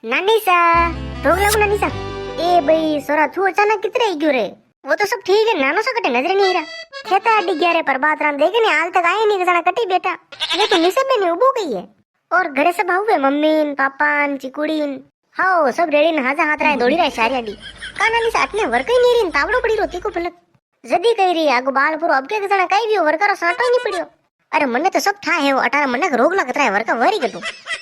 नानी सा भूख लगू नानी सा। ए भाई सोरा तू अचानक कितने आई क्यों रे? वो तो सब ठीक है, नानो सा कटे नजर नहीं रहा। खेता अड्डी गया रे पर बात राम देखे ने हाल तक आए नहीं कसाना कटी बेटा। ये तो निसे में नहीं उबो गई है। और घरे सब हुए मम्मी पापा चिकुड़ी हाओ सब रेडी ने हाजा हाथ राय दौड़ी रहा सारी अड्डी का नानी सा अटने वर्क ही नहीं रही तावड़ो पड़ी रोती को फलक जदी कही रही आगो बाल पूरो अब के कसाना कई भी वर्कर साटो नहीं पड़ियो। अरे मन्ने तो सब था है वो 18 मन्ने रोग लगत रहा है वर्का वरी कटू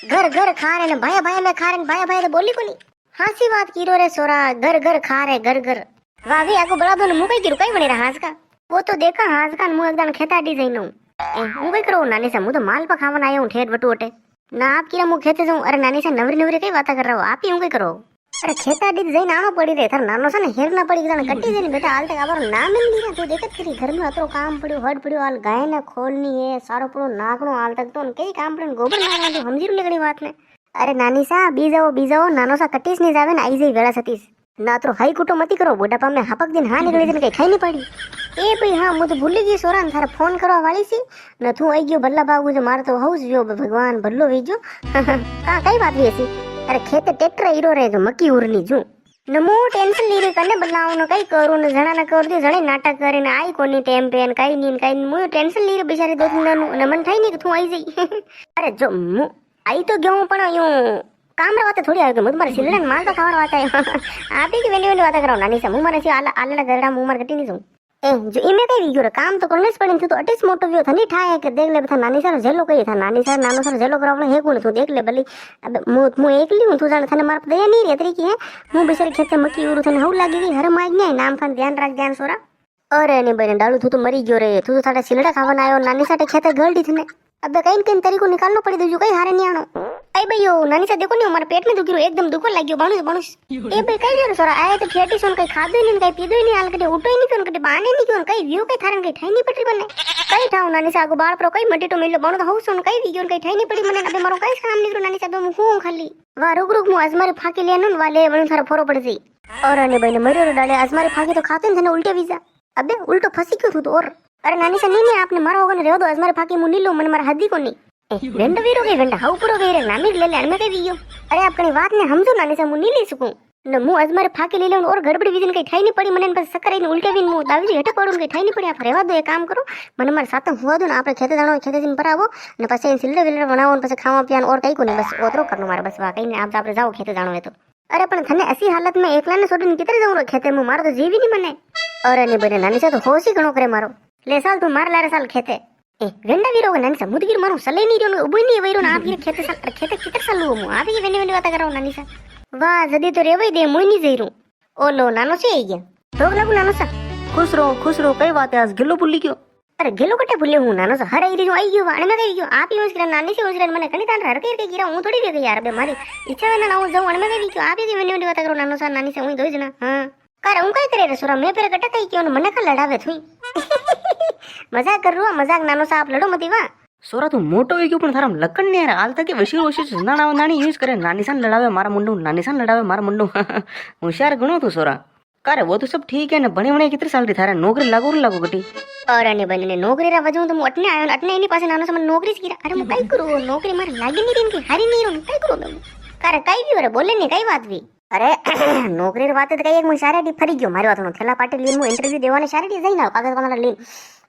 घर घर खा रहे ने भाया भाया में खा रहे भाया भाया तो बोली को नहीं हासी बात की रो रे सोरा घर घर खा रहे घर घर वाह भी आगो बड़ा दोन मुंह की रुकाई बने रहा हाथ का वो तो देखा हाथ का मुंह एकदम खेता डी जाई नो मुंह कई करो नानी से मुंह तो माल पा खावन आया हूं ठेठ बटू ओटे ना आप की मुंह खेते जाऊं। अरे नानी से नवरी नवरी कई बात कर रहा हो आप ही हूं कई करो। अरे खेता डी जाई नानो पड़ी रे थार नानो सा ने हेर ना पड़ी जाने कट्टी जाने बेटा हाल तक आवर नाम ही नहीं तू देखत करी घर में अतरो काम पड़ियो हड पड़ियो हाल गाय ने खोलनी है सारो पड़ो नाकनो हाल तक तो कई काम पड़न गोबर ना तो समझी निकली बात ने। अरे नानी सा बीजाओ नानो सा कटीस नहीं जावे ना आई जाई वेला सतीस ना तो हाई कुटो मती करो बुढ़ापा में हपक दिन हाँ निकली दिन कई खाई नहीं पड़ी। ए भाई हाँ मुझे तो भूली गई सोरा थारा फोन करवा वाली सी न तू आई गयो भल्ला बाबू जो मार तो हाउस जो भगवान भल्लो वेजो का कई बात भी ऐसी। अरे खेते ट्रैक्टर हीरो रे जो मक्की उरनी जू न मु टेंशन ली रे कने बदलाव न कई करू न जणा न कर दे जणे नाटक करे न आई कोनी टेम पेन कई नीन कई मु टेंशन ली रे बेचारी दो दिन न मन थाई नहीं कि तू आई जई। अरे जो मु आई तो गयो पण यूं काम रे बात थोड़ी आवे मुझ मारे सिलड़न माल तो खावा बात है आप ही की वेंडी बात करो नानी से मु मारे से आला गरडा मु मार कटी नहीं जाऊं ए जो इमे कई वियो रे काम तो करने पड़े तू तो अटेस मोटो वियो थनी ठाए के देख ले था नानी सर जेलो कई था नानी सर नानो सर जेलो करावले हे कोण तू देख ले भली अब मु एकली हूं तू जाने थने मार दया नहीं रे तरी की है मु बेचारी खेते मक्की उरु थने हउ लागी गई हर माज नहीं नाम खान ध्यान रख ध्यान सोरा। अरे ने बने डालू तू तो मरी गयो रे तू तो साडे सिलड़ा खावन आयो नानी साडे खेते गलडी थने अब कहीं कहीं तरीको निकालनो पड़ी दो कई हारे नहीं आनो। आई भैयो नानी सा देखो नहीं हमारे पेट में दुखी रो एकदम दुखो लाग्यो बाणुस ए भाई कई रे सोरा आए तो फेटी सोन कई खादो नहीं कई पीदो नहीं हाल कटे उठो नहीं कोन कटे बाने नहीं कोन कई व्यू कई थारन कई ठाई नहीं पटरी बने कई ठाऊ नानी सा आगो बाल पर कई मटी तो मिलो बाणु तो हाउ सोन कई वियो कई ठाई नहीं पड़ी मने अबे मारो कई काम निकरो नानी सा दो मुंह खाली वा रुक रुक मु अजमारे फाकी लेनो वाले बणु थारा फोरो पड़ जाई। और अने बने मरियो डाले अजमारे फाकी तो खाते ने उल्टे वीजा अबे उल्टो फसी क्यों तू तो और। अरे नानी सा नहीं आपने मारो होगा रेव दो अजमारे फाकी मु नीलो मन मारा हदी को नहीं वेंड वीरो के वेंड हाउ पुरो गई रे नामी ले ले अनमे कई वियो। अरे आपनी बात ने समझो नानी सा मु नी ले सकूं न मु अजमारे फाके ले ले और गड़बड़ी विजन कई ठाई नहीं पड़ी मने बस सक्कर इन उल्टे विन मु दावी जी हटे पड़ूं कई ठाई नहीं पड़ी आप रेवा दो एक काम करो मने मार साथ हुआ दो ना आपने खेते जानो खेते दिन पर आवो न पछे इन सिल्ले विल्ले बनावो न पछे खावा पियान और कई को नहीं बस ओतरो करनो मारे बस वाकई ने आप जाओ खेते जानो है तो। अरे पण थने ऐसी हालत में एकला ने छोड़ीने कितरे जाऊं रे खेते मु मारो तो जीवी नहीं मने। और ने बने नानी सा तो होशी घणो करे मारो ले साल तू मार लारे साल खेते ए वेंडा वीरो नानी सा मुदगिर मारो सले नहीं रियो उबई नहीं वइरो ना आप खेते साल खेते कितर साल लू मु आप ही वेंडी वेंडी बात करो नानी सा वाह जदी तो रेवई दे मुई नहीं जईरू ओ लो नानो से आई गया भोग लागू नानो सा खुश रहो कई बात है आज गिल्लो भूली क्यों। अरे गिल्लो कटे भूले हूं नानो सा हर आई रियो आई गयो अने में गई गयो आप ही उस किरण नानी से उस किरण मने कनी तान हर के गिरा हूं थोड़ी गई यार बे मारी इच्छा है ना हूं जाऊं अने में गई क्यों आप ही वेंडी वेंडी बात करो नानो सा नानी से हूं दो जना हां कर हूं कई करे रे सोरा मैं पेरे कटे कई क्यों मने का लड़ावे थई मजाक कर रहा मजाक नानो सा आप लड़ो मती वा सोरा तू मोटो हो गयो पण थारा लकन ने यार हाल तक वशी नाना नानी यूज करे नानी सान लड़ावे मारा मुंडू नानी सान लड़ावे मारा मुंडू होशियार गणो तू सोरा करे वो तो सब ठीक है ना बने बने कितने साल री थारा नौकरी लागू गटी। और अने बने ने नौकरी रा वजू तो मु अटने आयो अटने इनी पासे नानो समन नौकरी सीरा अरे मु कई करू नौकरी मारे लागी नहीं रिन की हरी नहीं रो कई करू मैं करे कई भी रे बोले नहीं कई बात भी। अरे नौकरी री बात तो कई एक मु सारे डी फरी गयो मारी बात नो थेला पाटे लीन मु इंटरव्यू देवाने सारे डी जाई ना कागज बनाना लीन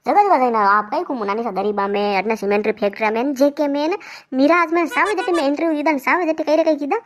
जगह जाई ना आप कई को मुनानी सा दरीबा में अटना सीमेंट फैक्ट्री में जेके में मिराज में सावे दटे में इंटरव्यू दीदा सावे दटे कई रे कई कीदा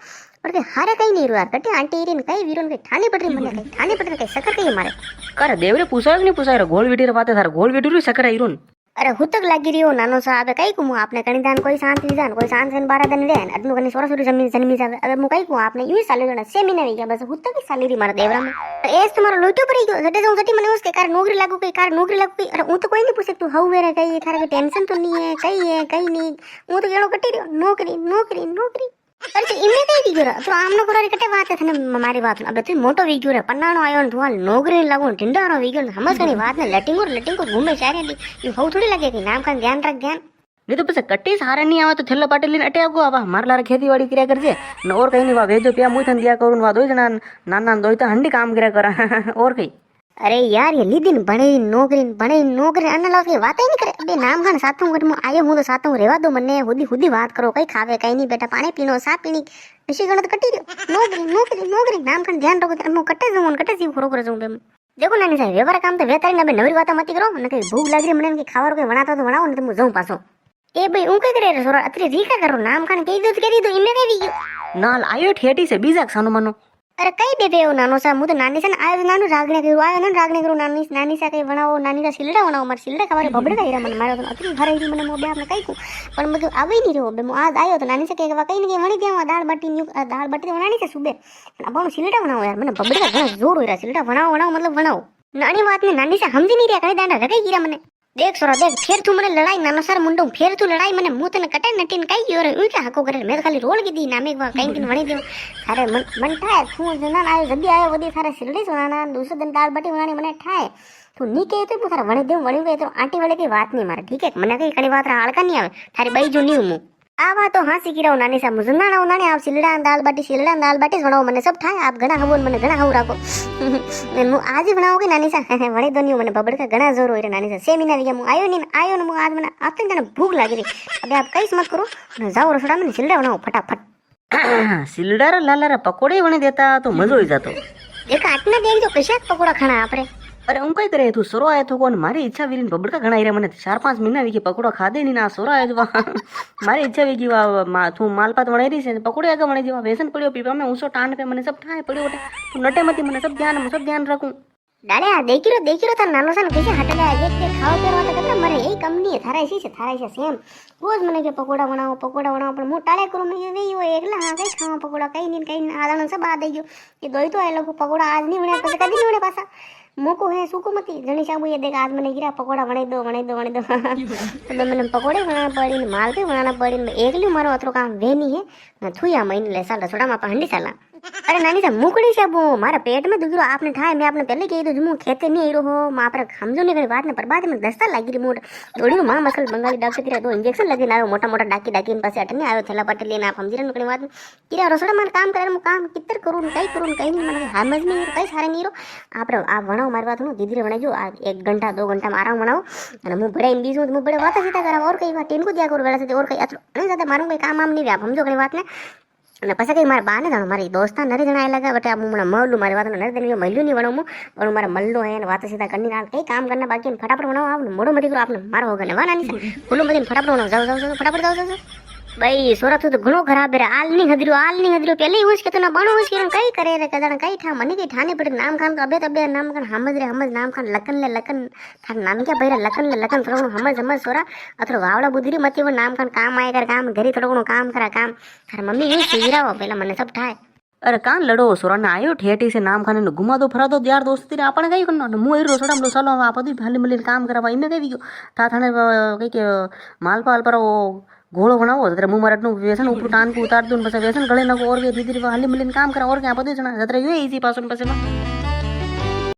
पर के हारे कई नहीं यार कटे आंटी रीन कई वीरोन कई ठानी पटरी मने कई ठानी पटरी कई सकर कई मारे करे देवरे पूछायो नहीं पूछायो गोल वीटी रे बात है थारा गोल वीटी रे सकर आईरोन। अरे हुतक लागी रियो नानो सा अबे कई को मु आपने कणी दान कोई शांति दान कोई शांत सन 12 दिन देन अदनु कनी सोरा सोरी जमीन जन्मी जावे अबे मु कई को आपने यूं साले जना 6 महीने हो गया बस हुतक की सैलरी मार देवरा में एस तुम्हारा लोटो पड़ी गयो जटे जाऊं जटी मने उसके कार नौकरी लागू कई अरे ऊ तो कोई नहीं पूछे तू हाउ वेरे कई थारा के टेंशन तो नहीं है कई नहीं ऊ तो गेलो कटी रियो नौकरी अरे तो इमे कई दी गयो तो आमनो करो कटे बात है थने मारी बात अबे तू मोटो वी गयो रे पन्नानो आयो न तुआल नौकरी लागू टिंडारो वी गयो हमस कनी बात ने लटिंग को घूमे सारे दी यू हाउ थोड़ी लगे कि नाम का ध्यान रख ध्यान नहीं तो पछे कट्टी हारे नहीं आवा तो थेला पाटे लीन अटे आगो आवा मार लारे खेतीवाड़ी कर्या करजे न और कई नहीं वा भेजो पिया मुई थन दिया करून वा दो जना नाना दो तो हंडी काम कर्या करा और कई। अरे यार ये लीदिन बड़े नौकरी अन्ना लाओ के बात ही नहीं करे अबे नाम खान साथों गट में आयो हूं तो साथों रेवा दो मने हुदी बात करो कई खावे कई नहीं बेटा पानी पीनो सा पीनी પછી ગણો તો કટી રહ્યો નોકરી નોકરી નોકરી નામ ખાન ધ્યાન રાખો ત્યારે હું કટે જાઉં કટે જીવ ખોરો કરે જાઉં બેમ દેખો નાની સાહેબ વ્યવહાર કામ તો વેતારીને બે નવરી વાતો મતી કરો મને કઈ ભૂખ લાગી મને એમ કે ખાવાનું કઈ વણાતો તો વણાવો ને તો હું જાઉં પાછો એ ભાઈ હું કઈ કરે સોરા અત્રે રીકા કરો નામ ખાન કહી દો ઇમે કઈ ગયો નાલ આયો ઠેટી છે બીજા સાનું માનો અરે કઈ બે એવું નાનો સા હું તો નાની સા આવ્યો નાનું રાગણે કર્યું નાની સા કઈ વણાવો નાની સા સિલડા વણાવો મારે સિલડા ખાવારે ભબડે કઈ મને મારો તો અત્રી હરાઈ મને બે આપણે કઈ પણ બધું આવી નહીં રહ્યો બે હું આજ આવ્યો તો નાની સા કે કઈ ને કઈ વણી દેવા દાળ બાટી વણાની છે સુબે આપણું સિલડા વણાવો યાર મને ભબડે ઘણા જોર હોય સિલડા વણાવો મતલબ વણાવો નાની વાત ને નાની સા સમજી નહીં રહ્યા કઈ દાંડા રગાઈ ગીરા મને દેખ સોરા દેખ ફેર તું મને લડાઈ નાનો સર મુંડો ફેર તું લડાઈ મને હું તને કટાઈ નટીને કઈ ગયો રે ઉઈ કે હાકો કરે મેં ખાલી રોલ કીધી નામે કઈ કઈ વણી દેવ અરે મન થાય તું જના આયો જલ્દી આયો વધી થારે સિલડી સોના દૂસરે દિન દાળ બાટી વણાની મને થાય તું ની કહે તો તારે વણી દેવ વણી ગઈ તો આંટી વળે કઈ વાત નહીં મારે ઠીક હે મને કઈ ઘણી વાત હળકા નહીં આવે તારી બાઈ જો નહીં હું આ વાતો હાસી કીરાવ નાની સા મુઝનાણા નાની આપ સિલડા દાળ બાટી વણાવો મને સબ થાય આપ ઘણા હવો મને ઘણા હવ રાખો હું આજે બનાવો કે નાની સા વણી દો મને બબડકા ઘણા જોર હોય નાની સા 6 મહિના વી હું આયો ને હું આજ મને આતે તને ભૂખ લાગી રહી હવે આપ કઈસ મત કરો અને જાઓ રસોડા મને સિલડા બનાવો ફટાફટ સિલડાર લાલારા પકોડે વણી દેતા તો મજો આવી જતો એક આટના દેખજો કશાક પકોડા ખાણા આપણે અરે હું કઈ કરે તું સોરો આયો તો કોણ મારી ઈચ્છા વીરીને બબડકા ઘણા આયરા મને 4-5 મહિના વી કે પકોડો ખાધે નહીં ના સોરો આયો તો મારી ઈચ્છા વી ગઈ તું માલપાત વણાઈ રહી છે પકોડે આગળ વણાઈ જેવા વેસન પડ્યો પીપા મેં ઊંસો ટાણ પે મને સબ થાય પડ્યો તું નટે મતી મને સબ ધ્યાન રાખું ડાલે આ દેખીરો તાર નાનો સા કશે હટલા એક ખાવા પહેરવા તો કરતા મારે એ કંપની થારાય છે સેમ રોજ મને કે પકોડા બનાવો પણ હું ટાળે કરું મેં વેઈ હોય એકલા હા કઈ ખાવા પકોડા કઈ આદાનો સબ આ દઈ ગયો કે દોઈ તો આ લોકો પકોડા આજ નહીં વણ્યા પછી કદી નહીં વણે પાછા મોકો હે સુકુમતી જણી સાબુ એ દેખ આજ મને ગીરા પકોડા વણાઈ દો તો મને પકોડે વણાના પડીને માલ પે વણાના પડીને એકલી મારો અતરો કામ વેની હે ના થુયા મહિને લે સાલા રસોડામાં હંડી સાલા અરે નાની સા મુકડી સાબુ મારા પેટમાં દુખરો આપને થાય મેં આપને પહેલે કહી દઉં હું ખેતે નહીં આવ્યો હો આપણે સમજો નહીં ઘણી વાત ને પરબાદ મને દસ્તા લાગી રહી મોટ દોડીનું માં મસલ બંગાળી ડાક્ટર કર્યા તો ઇન્જેક્શન લગીને આવ્યો મોટા ડાકીને પાસે અટને આવ્યો થેલા પટેલ લઈને આપ સમજી ઘણી વાત કિરા રસોડામાં કામ કરે હું કામ કિતર કરું ને કઈ નહીં મને હાલ જ નહીં કઈ સારે નહીં આપણે આ વણાવ મારી વાત હું દીદી વણાજો આ 1 ઘંટા 2 ઘંટામાં આરામ વણાવો અને હું ભરાઈને બીજું હું ભરે વાત સીધા કરાવ ઓર કઈ વાત ટીનકો દિયા કરું વેળા સાથે ઓર કઈ આટલું સાથે મારું કઈ કામ આમ નહીં રહ્યા સમજો ઘણી વાત ને અને પછી કઈ મારા બાને જાણો મારી દોસ્તા નરે જણા લગા બટ હું મને મળું મારી વાત નરે તને મળ્યું નહીં વણું પણ મારા મલ્લો હે વાત સીધા કરી ના કઈ કામ કરના બાકી ફટાફટ વણાવો આવને મોડો મરી ગયો આપણે મારો હોગને વા નાની ફૂલો બધી ફટાફટ વણાવો જાવ ફટાફટ જાવ ભાઈ સોરા તો ઘણો ખરાબ રે આલ ની હદર્યો પેલી હુસ કે તને બણો હુસ કે કઈ કરે રે કદાણ કઈ ઠા મને કઈ ઠાને પડે નામ ખાન તો અબે નામ ખાન હમજ નામ ખાન લકન થાર નામ ક્યાં ભૈરા લકન થોડું હમજ સોરા અથરો વાવડા બુધરી મતી वो नाम खान काम आए कर काम घरी थोड़ा काम करा काम थार मम्मी ये सीराओ पहला મને सब થાય અરે કાન લડો સોરાને આયો ઠેટી છે નામ ખાને ઘુમાદો ફરાદો યાર દોસ્તી રે આપણે કઈ કરનો હું એ રોસડામ લો સાલો આ બધું ભાલી મલીને કામ કરવા ઇમે કઈ ગયો તા થાને કઈ કે માલપાલ પર ઘોળો બનાવો એટલે હું મારાનું વ્યસન ઉપર ટાન ઉતાર દઉં પછી વ્યસન ગળે નાખો ઓર કે ધીરે હાલી મલીને કામ કરા ઓર કે આ બધું જણા જત્રે યો ઈઝી પાછો પછી